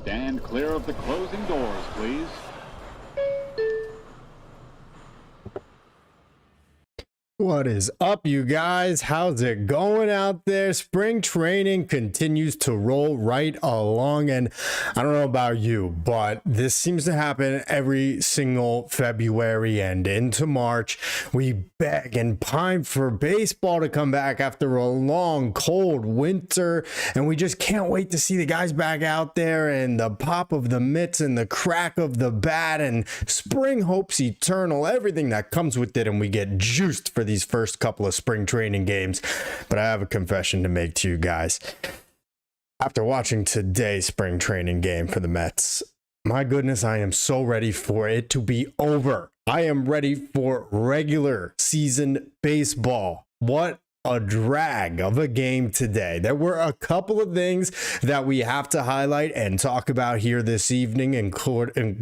Stand clear of the closing doors, please. What is up, you guys? How's it going out there? Spring training continues to roll right along, and I don't know about you, but this seems to happen every single February and into March. We beg and pine for baseball to come back after a long, cold winter, and we just can't wait to see the guys back out there and the pop of the mitts and the crack of the bat and spring hopes eternal, everything that comes with it, and we get juiced for these first couple of spring training games. But I have a confession to make to you guys. After watching today's spring training game for the Mets, my goodness, I am so ready for it to be over. I am ready for regular season baseball. What a drag of a game today. There were a couple of things that we have to highlight and talk about here this evening, including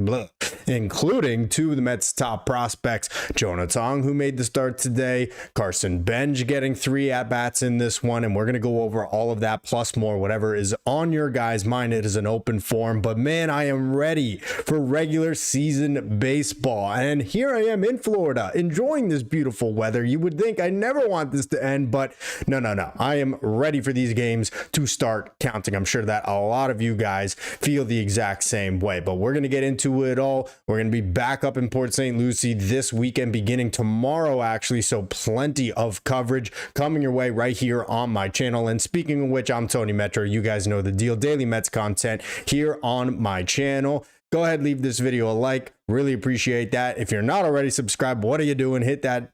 two of the Mets' top prospects, Jonah Tong, who made the start today, Carson Benge getting 3 at-bats in this one, and we're going to go over all of that plus more, whatever is on your guys' mind. It is an open forum, but man, I am ready for regular season baseball, and here I am in Florida enjoying this beautiful weather. You would think I never want this to end, but no. I am ready for these games to start counting. I'm sure that a lot of you guys feel the exact same way, but we're going to get into it all. We're going to be back up in Port St. Lucie this weekend, beginning tomorrow, actually, so plenty of coverage coming your way right here on my channel. And speaking of which, I'm Tony Metro. You guys know the deal. Daily Mets content here on my channel. Go ahead, leave this video a like. Really appreciate that. If you're not already subscribed, what are you doing? Hit that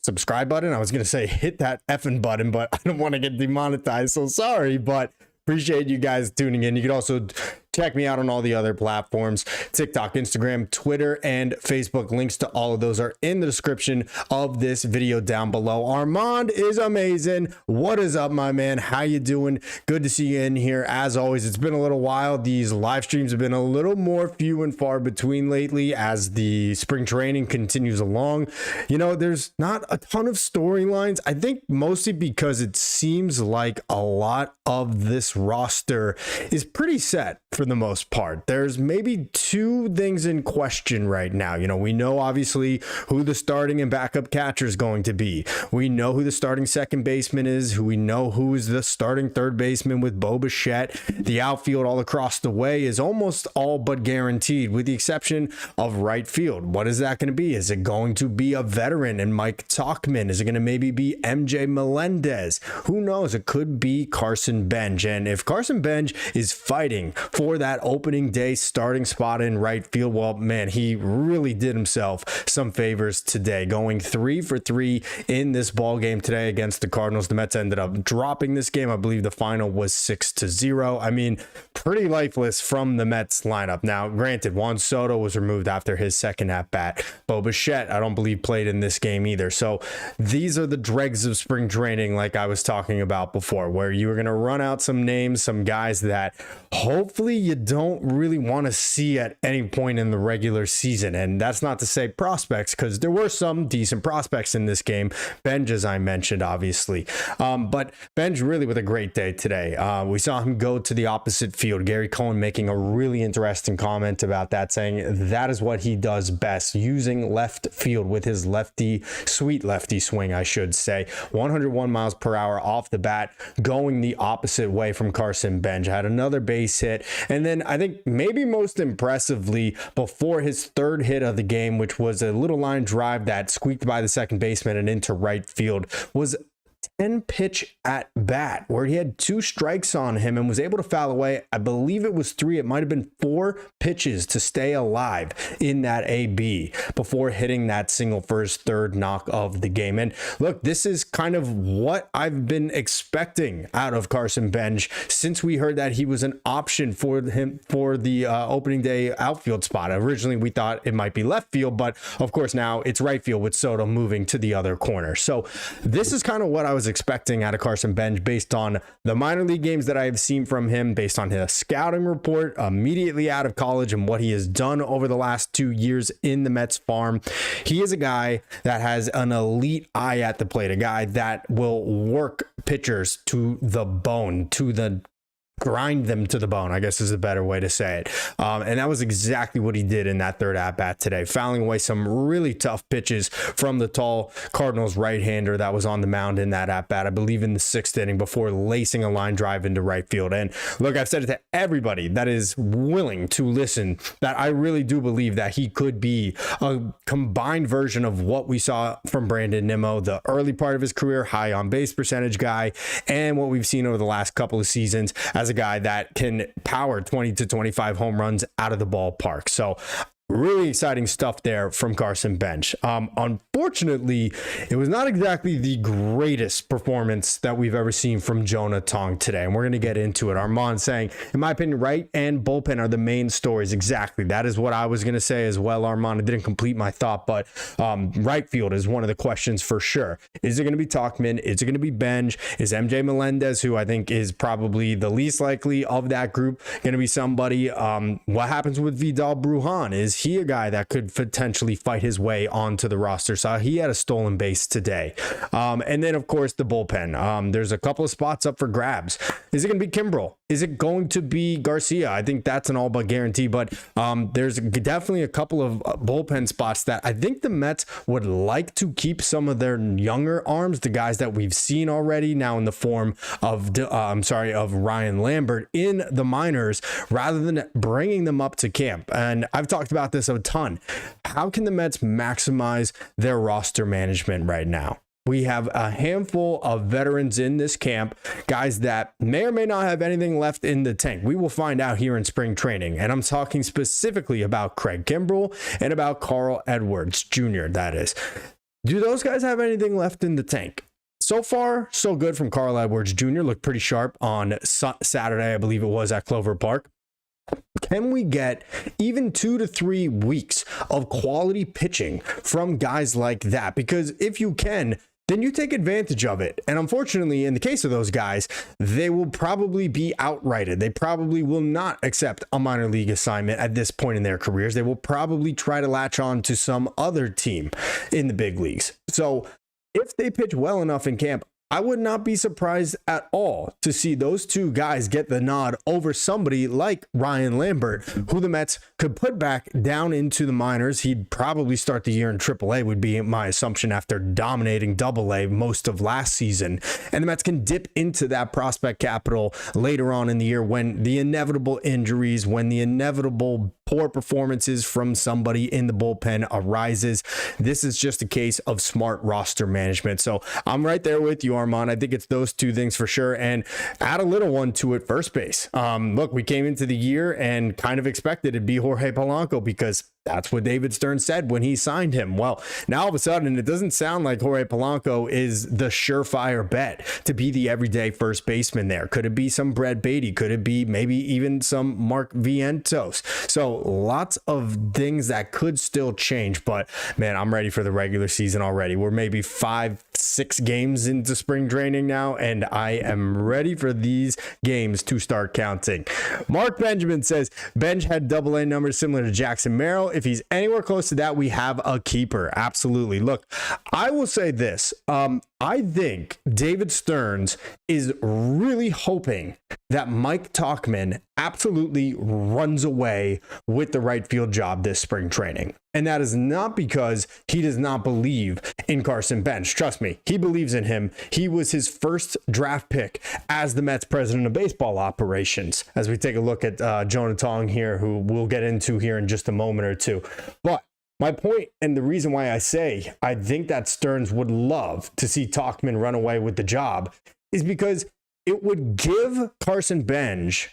subscribe button. I was going to say hit that effing button, but I don't want to get demonetized, so sorry, but appreciate you guys tuning in. You can also check me out on all the other platforms, TikTok, Instagram, Twitter, and Facebook. Links to all of those are in the description of this video down below. Armand is amazing. What is up, my man? How you doing? Good to see you in here. As always, it's been a little while. These live streams have been a little more few and far between lately as the spring training continues along. You know, there's not a ton of storylines. I think mostly because it seems like a lot of this roster is pretty set for the most part. There's maybe 2 things in question right now. You know, we know obviously who the starting and backup catcher is going to be. We know who the starting second baseman is, who we know who is the starting third baseman with Bo Bichette. The outfield all across the way is almost all but guaranteed, with the exception of right field. What is that going to be? Is it going to be a veteran and Mike Tauchman? Is it going to maybe be MJ Melendez? Who knows? It could be Carson Benge. And if Carson Benge is fighting for that opening day starting spot in right field, well, man, he really did himself some favors today, going 3 for 3 in this ball game today against the Cardinals. The Mets ended up dropping this game. I believe the final was 6-0. I mean, pretty lifeless from the Mets lineup. Now, granted, Juan Soto was removed after his second at bat. Bo Bichette, I don't believe, played in this game either. So these are the dregs of spring training, like I was talking about before, where you were going to run out some names, some guys that hopefully you don't really want to see at any point in the regular season. And that's not to say prospects, because there were some decent prospects in this game. Benge, as I mentioned, obviously. But Benge really with a great day today. We saw him go to the opposite field. Gary Cohen making a really interesting comment about that, saying that is what he does best, using left field with his sweet lefty swing, I should say. 101 miles per hour off the bat, going the opposite way from Carson Benge. Had another base hit, and then I think maybe most impressively, before his third hit of the game, which was a little line drive that squeaked by the second baseman and into right field, was 10-pitch at bat where he had 2 strikes on him and was able to foul away, I believe it was 3, it might have been 4 pitches to stay alive in that AB before hitting that single for his 3rd knock of the game. And look, this is kind of what I've been expecting out of Carson Benge since we heard that he was an option for him for the opening day outfield spot. Originally we thought it might be left field, but of course now it's right field with Soto moving to the other corner. So this is kind of what I was expecting out of Carson Benge based on the minor league games that I have seen from him, based on his scouting report immediately out of college and what he has done over the last 2 years in the Mets farm. He is a guy that has an elite eye at the plate, a guy that will work pitchers to the bone, to the grind them to the bone, I guess is a better way to say it. And that was exactly what he did in that third at-bat today, fouling away some really tough pitches from the tall Cardinals right-hander that was on the mound in that at-bat, I believe in the 6th inning, before lacing a line drive into right field. And look, I've said it to everybody that is willing to listen, that I really do believe that he could be a combined version of what we saw from Brandon Nimmo, the early part of his career, high on base percentage guy, and what we've seen over the last couple of seasons as a guy that can power 20 to 25 home runs out of the ballpark. So really exciting stuff there from Carson Benge. Unfortunately, it was not exactly the greatest performance that we've ever seen from Jonah Tong today, and we're going to get into it. Armand saying, in my opinion, right and bullpen are the main stories. Exactly. That is what I was going to say as well, Armand. I didn't complete my thought, but right field is one of the questions for sure. Is it going to be Tauchman? Is it going to be Benge? Is MJ Melendez, who I think is probably the least likely of that group, going to be somebody? What happens with Vidal Brujan? Is he a guy that could potentially fight his way onto the roster? So he had a stolen base today. And then, of course, the bullpen. There's a couple of spots up for grabs. Is it going to be Kimbrel? Is it going to be Garcia? I think that's an all but guarantee, but there's definitely a couple of bullpen spots that I think the Mets would like to keep some of their younger arms, the guys that we've seen already now in the form of, of Ryan Lambert in the minors, rather than bringing them up to camp. And I've talked about this a ton. How can the Mets maximize their roster management right now? We have a handful of veterans in this camp, guys that may or may not have anything left in the tank. We will find out here in spring training. And I'm talking specifically about Craig Kimbrel and about Carl Edwards Jr., that is. Do those guys have anything left in the tank? So far, so good from Carl Edwards Jr. Looked pretty sharp on Saturday, I believe it was, at Clover Park. Can we get even 2 to 3 weeks of quality pitching from guys like that? Because if you can, then you take advantage of it. And unfortunately, in the case of those guys, they will probably be outrighted. They probably will not accept a minor league assignment at this point in their careers. They will probably try to latch on to some other team in the big leagues. So if they pitch well enough in camp, I would not be surprised at all to see those two guys get the nod over somebody like Ryan Lambert, who the Mets could put back down into the minors. He'd probably start the year in AAA, would be my assumption, after dominating AA most of last season. And the Mets can dip into that prospect capital later on in the year when the inevitable injuries, when the inevitable poor performances from somebody in the bullpen arises. This is just a case of smart roster management. So I'm right there with you, Armand. I think it's those two things for sure. And add a little one to it, first base. Look, we came into the year and kind of expected it to be Jorge Polanco, because that's what David Stern said when he signed him. Well, now all of a sudden, it doesn't sound like Jorge Polanco is the surefire bet to be the everyday first baseman there. Could it be some Brett Beatty? Could it be maybe even some Mark Vientos? So lots of things that could still change. But man, I'm ready for the regular season already. We're maybe 5-6 games into spring training now, and I am ready for these games to start counting. Mark Benjamin says Benge had AA numbers similar to Jackson Merrill. If he's anywhere close to that, we have a keeper. Absolutely. Look, I will say this. I think David Stearns is really hoping that Mike Tauchman absolutely runs away with the right field job this spring training. And that is not because he does not believe in Carson Benge. Trust me, he believes in him. He was his first draft pick as the Mets president of baseball operations. As we take a look at Jonah Tong here, who we'll get into here in just a moment or two. But my point, and the reason why I say I think that Stearns would love to see Tauchman run away with the job, is because it would give Carson Benge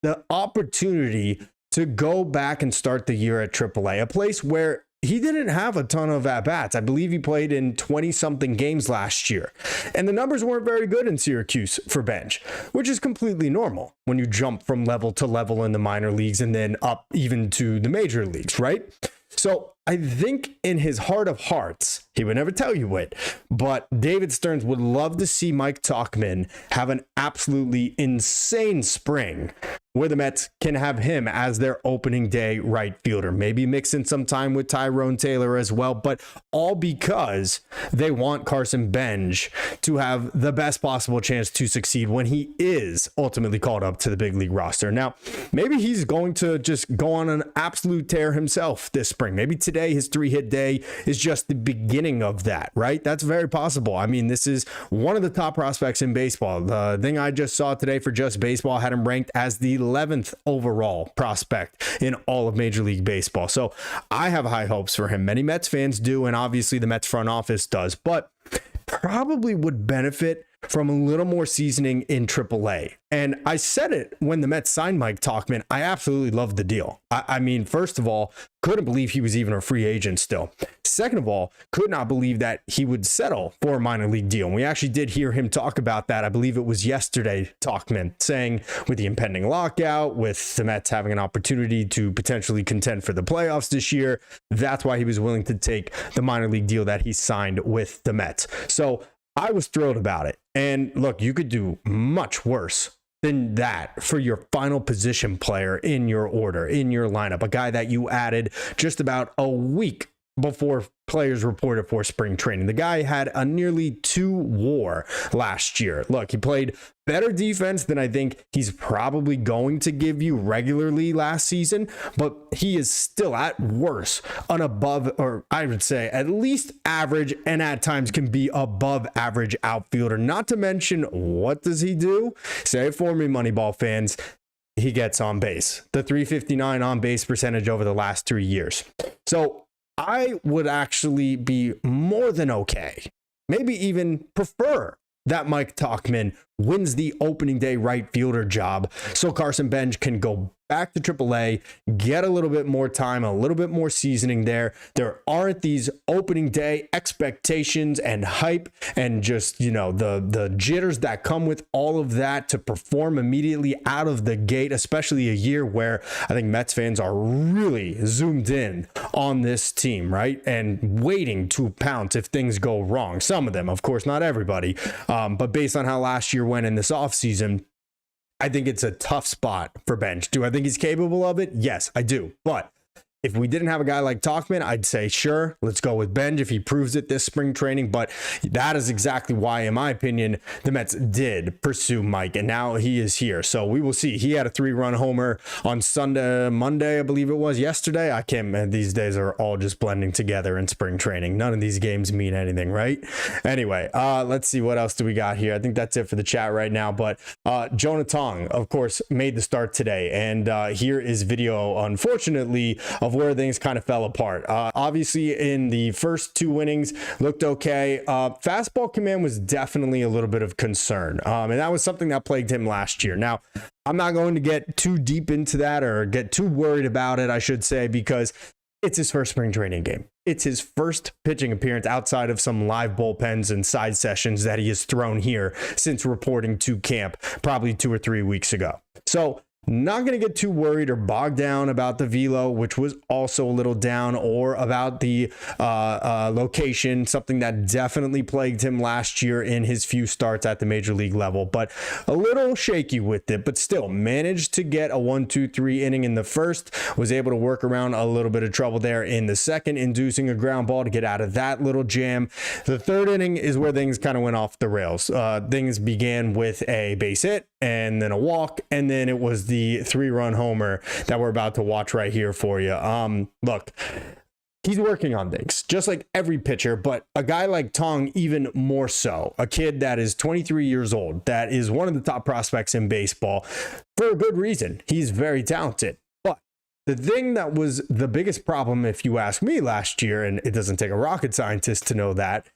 the opportunity to go back and start the year at AAA, a place where he didn't have a ton of at-bats. I believe he played in 20-something games last year. And the numbers weren't very good in Syracuse for Benge, which is completely normal when you jump from level to level in the minor leagues and then up even to the major leagues, right? So I think in his heart of hearts, he would never tell you it, but David Stearns would love to see Mike Tauchman have an absolutely insane spring where the Mets can have him as their opening day right fielder, maybe mix in some time with Tyrone Taylor as well, but all because they want Carson Benge to have the best possible chance to succeed when he is ultimately called up to the big league roster. Now, maybe he's going to just go on an absolute tear himself this spring. Maybe today his 3-hit day is just the beginning of that, right? That's very possible. I mean, this is one of the top prospects in baseball. The thing I just saw today for Just Baseball had him ranked as the 11th overall prospect in all of Major League Baseball. So I have high hopes for him. Many Mets fans do, and obviously the Mets front office does, but probably would benefit from a little more seasoning in AAA. And I said it when the Mets signed Mike Tauchman. I absolutely loved the deal. I mean, first of all, couldn't believe he was even a free agent still. Second of all, could not believe that he would settle for a minor league deal. And we actually did hear him talk about that. I believe it was yesterday, Tauchman, saying with the impending lockout, with the Mets having an opportunity to potentially contend for the playoffs this year, that's why he was willing to take the minor league deal that he signed with the Mets. So I was thrilled about it. And look, you could do much worse than that for your final position player in your order, in your lineup, a guy that you added just about a week before players reported for spring training. The guy had a nearly 2 WAR last year. Look, he played better defense than I think he's probably going to give you regularly last season, but he is still at worst an above, or I would say at least average, and at times can be above average outfielder. Not to mention, what does he do? Say it for me, Moneyball fans. He gets on base. The .359 on base percentage over the last 3 years. So I would actually be more than okay, maybe even prefer that Mike Tauchman wins the opening day right fielder job so Carson Benge can go back to AAA, get a little bit more time, a little bit more seasoning there. There aren't these opening day expectations and hype and just, you know, the jitters that come with all of that to perform immediately out of the gate, especially a year where I think Mets fans are really zoomed in on this team, right? And waiting to pounce if things go wrong. Some of them, of course, not everybody. But based on how last year went in this offseason, I think it's a tough spot for Benge. Do I think he's capable of it? Yes, I do. But if we didn't have a guy like Tauchman, I'd say, sure, let's go with Benge if he proves it this spring training. But that is exactly why, in my opinion, the Mets did pursue Mike, and now he is here. So we will see. He had a 3-run homer on Monday, I believe it was, yesterday. I can't, man, these days are all just blending together in spring training. None of these games mean anything, right? Anyway, let's see, what else do we got here? I think that's it for the chat right now. But Jonah Tong, of course, made the start today. And here is video, unfortunately, of where things kind of fell apart. Obviously, in the first 2 innings, looked okay. Fastball command was definitely a little bit of concern. And that was something that plagued him last year. Now, I'm not going to get too deep into that or get too worried about it, I should say, because it's his first spring training game. It's his first pitching appearance outside of some live bullpens and side sessions that he has thrown here since reporting to camp probably 2 or 3 weeks ago. So not going to get too worried or bogged down about the velo, which was also a little down, or about the location, something that definitely plagued him last year in his few starts at the major league level, but a little shaky with it, but still managed to get a 1-2-3 inning in the first, was able to work around a little bit of trouble there in the second, inducing a ground ball to get out of that little jam. The third inning is where things kind of went off the rails. Things began with a base hit and then a walk, and then it was the 3-run homer that we're about to watch right here for you. Look, he's working on things just like every pitcher, but a guy like Tong even more so. A kid that is 23 years old, that is one of the top prospects in baseball for a good reason. He's very talented. But the thing that was the biggest problem, if you ask me, last year, and it doesn't take a rocket scientist to know that,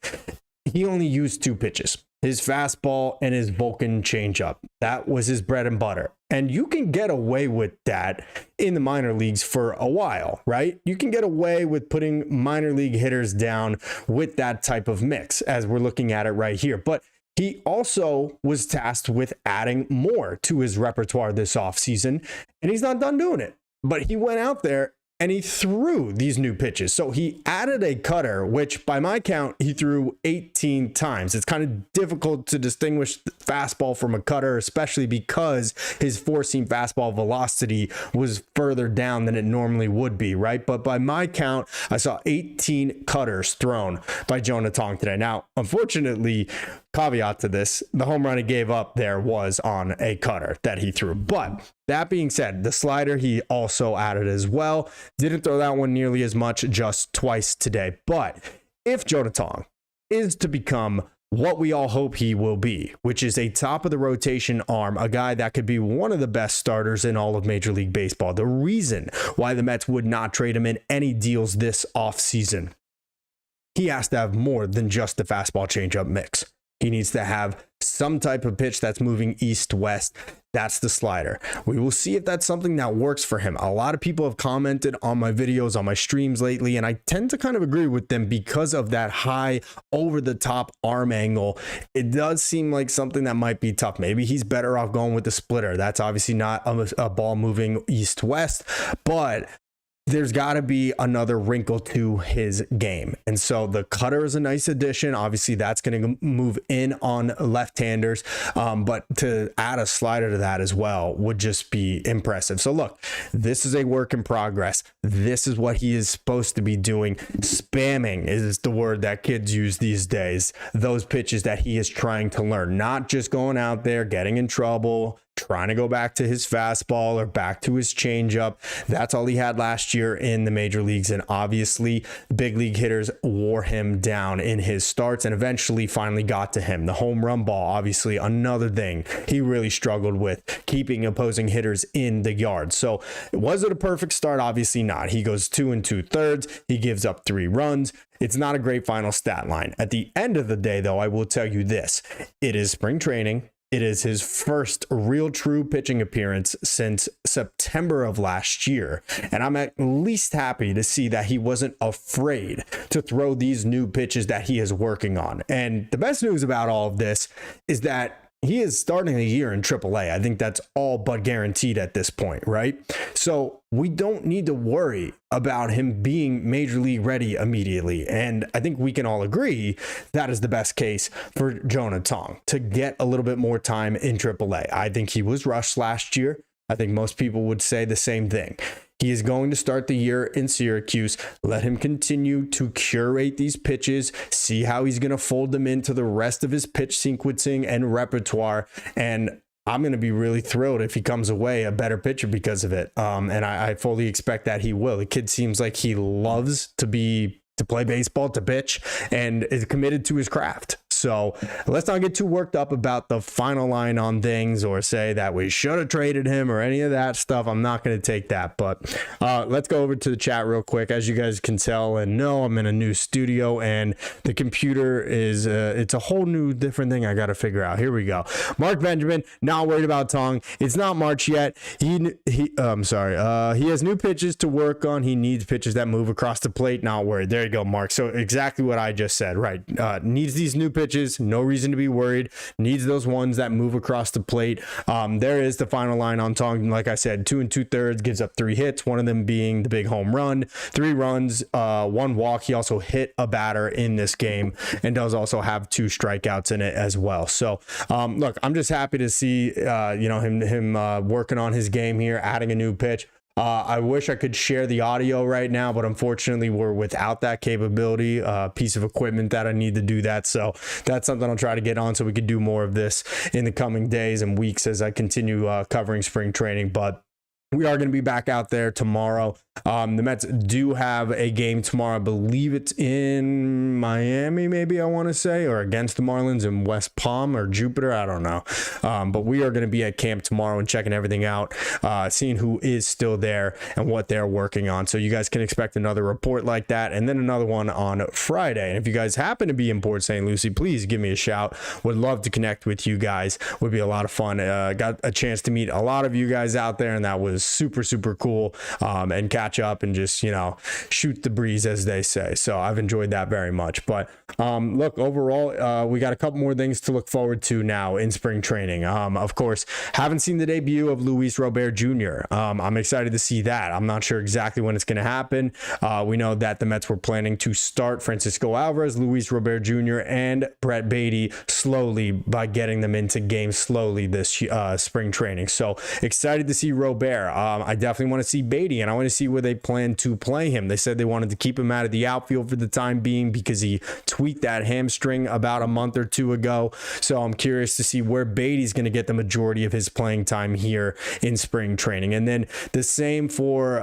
he only used 2 pitches. His fastball and his Vulcan changeup. That was his bread and butter. And you can get away with that in the minor leagues for a while, right? You can get away with putting minor league hitters down with that type of mix, as we're looking at it right here. But he also was tasked with adding more to his repertoire this offseason, and he's not done doing it. But he went out there and he threw these new pitches. So he added a cutter, which by my count, he threw 18 times. It's kind of difficult to distinguish the fastball from a cutter, especially because his four-seam fastball velocity was further down than it normally would be, right? But by my count, I saw 18 cutters thrown by Jonah Tong today. Now, unfortunately, caveat to this, the home run he gave up there was on a cutter that he threw. But that being said, the slider he also added as well. Didn't throw that one nearly as much, just twice today. But if Jonah Tong is to become what we all hope he will be, which is a top of the rotation arm, a guy that could be one of the best starters in all of Major League Baseball, the reason why the Mets would not trade him in any deals this offseason, he has to have more than just the fastball changeup mix. He needs to have some type of pitch that's moving east-west. That's the slider. We will see if that's something that works for him. A lot of people have commented on my videos, on my streams lately, and I tend to kind of agree with them because of that high over-the-top arm angle. It does seem like something that might be tough. Maybe he's better off going with the splitter. That's obviously not a ball moving east-west, but there's got to be another wrinkle to his game. And so the cutter is a nice addition. Obviously, that's going to move in on left-handers. But to add a slider to that as well would just be impressive. So look, this is a work in progress. This is what he is supposed to be doing. Spamming is the word that kids use these days. Those pitches that he is trying to learn, not just going out there, getting in trouble, trying to go back to his fastball or back to his changeup. That's all he had last year in the major leagues. And obviously, big league hitters wore him down in his starts and eventually finally got to him. The home run ball, obviously, another thing he really struggled with, keeping opposing hitters in the yard. So was it a perfect start? Obviously not. He goes 2 2/3. He gives up 3 runs. It's not a great final stat line. At the end of the day, though, I will tell you this. It is spring training. It is his first real true pitching appearance since September of last year. And I'm at least happy to see that he wasn't afraid to throw these new pitches that he is working on. And the best news about all of this is that he is starting the year in AAA. I think that's all but guaranteed at this point, right? So we don't need to worry about him being major league ready immediately. And I think we can all agree that is the best case for Jonah Tong, to get a little bit more time in AAA. I think he was rushed last year. I think most people would say the same thing. He is going to start the year in Syracuse. Let him continue to curate these pitches, see how he's going to fold them into the rest of his pitch sequencing and repertoire. And I'm going to be really thrilled if he comes away a better pitcher because of it. And I fully expect that he will. The kid seems like he loves to play baseball, to pitch, and is committed to his craft. So let's not get too worked up about the final line on things or say that we should have traded him or any of that stuff. I'm not going to take that. But let's go over to the chat real quick. As you guys can tell and know, I'm in a new studio and the computer is it's a whole new different thing I got to figure out. Here we go. Mark Benjamin, not worried about Tong. It's not March yet. He has new pitches to work on. He needs pitches that move across the plate. Not worried. There you go, Mark. So exactly what I just said, right? Needs these new pitches. No reason to be worried. Needs those ones that move across the plate. There is the final line on Tong. Like I said, 2 2/3, gives up 3 hits, one of them being the big home run, 3 runs, 1 walk. He also hit a batter in this game and does also have 2 strikeouts in it as well. So look, I'm just happy to see him working on his game here, adding a new pitch. I wish I could share the audio right now, but unfortunately we're without that capability, piece of equipment that I need to do that. So that's something I'll try to get on so we could do more of this in the coming days and weeks as I continue covering spring training. But we are going to be back out there tomorrow. The Mets do have a game tomorrow. I believe it's in Miami, maybe I want to say, or against the Marlins in West Palm or Jupiter. I don't know. But we are going to be at camp tomorrow and checking everything out, seeing who is still there and what they're working on. So you guys can expect another report like that and then another one on Friday. And if you guys happen to be in Port St. Lucie, please give me a shout. Would love to connect with you guys. Would be a lot of fun. Got a chance to meet a lot of you guys out there, and that was was super, super cool, and catch up and just, you know, shoot the breeze, as they say. So I've enjoyed that very much. But look, overall, we got a couple more things to look forward to now in spring training. Of course, haven't seen the debut of Luis Robert Jr. I'm excited to see that. I'm not sure exactly when it's going to happen. We know that the Mets were planning to start Francisco Alvarez, Luis Robert Jr., and Brett Beatty slowly by getting them into games slowly this spring training. So excited to see Robert. I definitely want to see Beatty, and I want to see where they plan to play him. They said they wanted to keep him out of the outfield for the time being because he tweaked that hamstring about a month or two ago. So I'm curious to see where Beatty's going to get the majority of his playing time here in spring training. And then the same for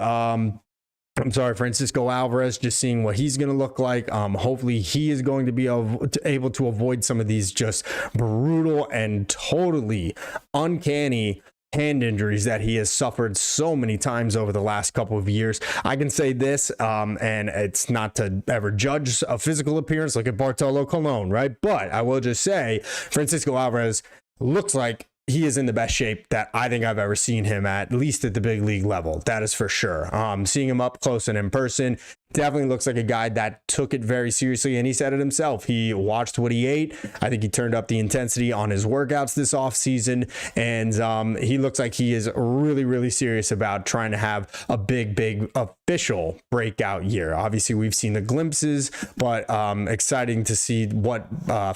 Francisco Alvarez, just seeing what he's going to look like. Hopefully he is going to be able to avoid some of these just brutal and totally uncanny hand injuries that he has suffered so many times over the last couple of years. I can say this, and it's not to ever judge a physical appearance like at Bartolo Colon, right? But I will just say Francisco Alvarez looks like he is in the best shape that I think I've ever seen him at least at the big league level. That is for sure. Seeing him up close and in person, definitely looks like a guy that took it very seriously, and he said it himself. He watched what he ate. I think he turned up the intensity on his workouts this offseason, and he looks like he is really, really serious about trying to have a big official breakout year. Obviously, we've seen the glimpses, but exciting to see what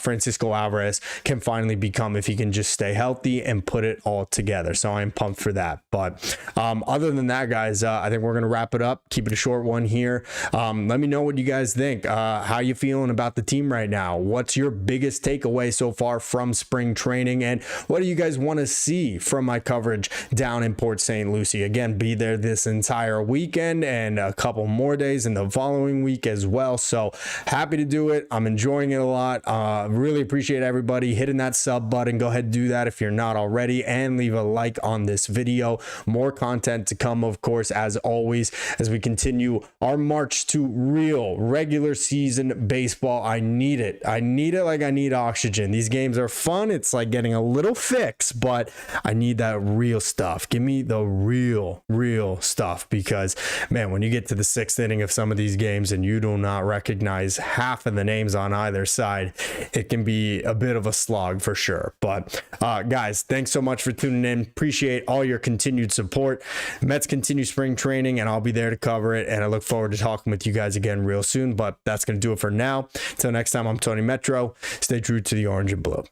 Francisco Alvarez can finally become if he can just stay healthy and put it all together. So I'm pumped for that. But other than that, guys, I think we're going to wrap it up. Keep it a short one here. Let me know what you guys think. How you feeling about the team right now? What's your biggest takeaway so far from spring training? And what do you guys want to see from my coverage down in Port St. Lucie? Again, be there this entire weekend and a couple more days in the following week as well. So happy to do it. I'm enjoying it a lot. Really appreciate everybody hitting that sub button. Go ahead and do that if you're not already, and leave a like on this video. More content to come, of course, as always, as we continue our march to real regular season baseball. I need it. I need it like I need oxygen. These games are fun. It's like getting a little fix, but I need that real stuff. Give me the real stuff, because man, when you get to the sixth inning of some of these games and you do not recognize half of the names on either side, it can be a bit of a slog for sure. But guys, thanks so much for tuning in. Appreciate all your continued support. Mets continue spring training, and I'll be there to cover it, and I look forward to talking with you guys again real soon. But that's going to do it for now. Until next time, I'm Tony Metro. Stay true to the orange and blue.